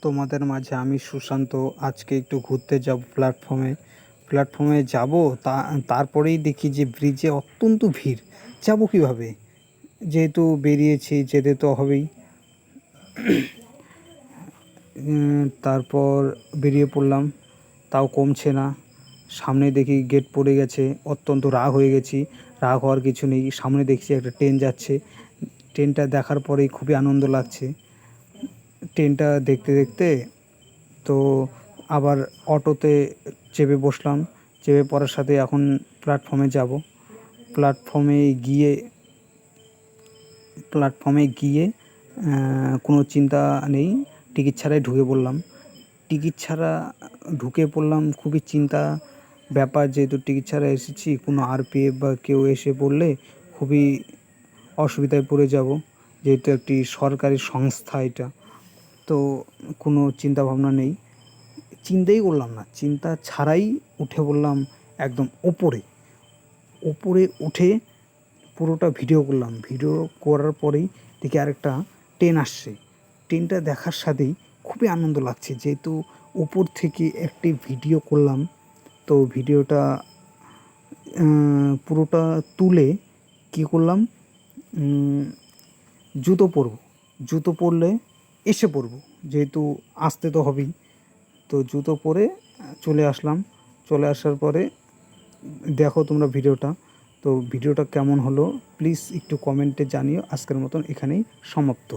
তোমাদের মাঝে আমি সুশান্ত আজকে একটু ঘুরতে যাব প্ল্যাটফর্মে যাব। তারপরেই দেখি যে ব্রিজে অত্যন্ত ভিড়। যাব কীভাবে? যেহেতু বেরিয়েছি, যেতে তো হবেই। তারপর বেরিয়ে পড়লাম, তাও কমছে না। সামনে দেখি গেট পড়ে গেছে, অত্যন্ত রাগ হয়ে গেছি। রাগ হওয়ার কিছু নেই, সামনে দেখছি একটা ট্রেন যাচ্ছে। ট্রেনটা দেখার পরেই খুবই আনন্দ লাগছে। ট্রেনটা দেখতে দেখতে তো আবার অটোতে চেপে বসলাম। চেপে পড়ার সাথে এখন প্ল্যাটফর্মে যাব। প্ল্যাটফর্মে গিয়ে প্ল্যাটফর্মে গিয়ে কোনো চিন্তা নেই, টিকিট ছাড়াই ঢুকে পড়লাম। টিকিট ছাড়া ঢুকে পড়লাম, খুবই চিন্তা ব্যাপার। যেহেতু টিকিট ছাড়া এসেছি, কোনো আরপিএফ বা কেউ এসে পড়লে খুবই অসুবিধায় পড়ে যাব। যেহেতু একটি সরকারি সংস্থা এটা, তো কোনো চিন্তা ভাবনা নেই, চিন্তাই করলাম না। চিন্তা ছাড়াই উঠে পড়লাম একদম ওপরে উঠে পুরোটা ভিডিও করলাম। ভিডিও করার পরেই দেখি আরেকটা ট্রেন আসছে। ট্রেনটা দেখার সাথেই খুবই আনন্দ লাগছে, যেহেতু উপর থেকে একটি ভিডিও করলাম। তো ভিডিওটা পুরোটা তুলে কী করলাম, জুতো পরলে এসে পরবো, যেহেতু আসতে তো হবেই। তো জুতো পরে চলে আসলাম। চলে আসার পরে দেখো তোমরা ভিডিওটা। তো ভিডিওটা কেমন হলো প্লিজ একটু কমেন্টে জানিও। আজকের মতন এখানেই সমাপ্ত।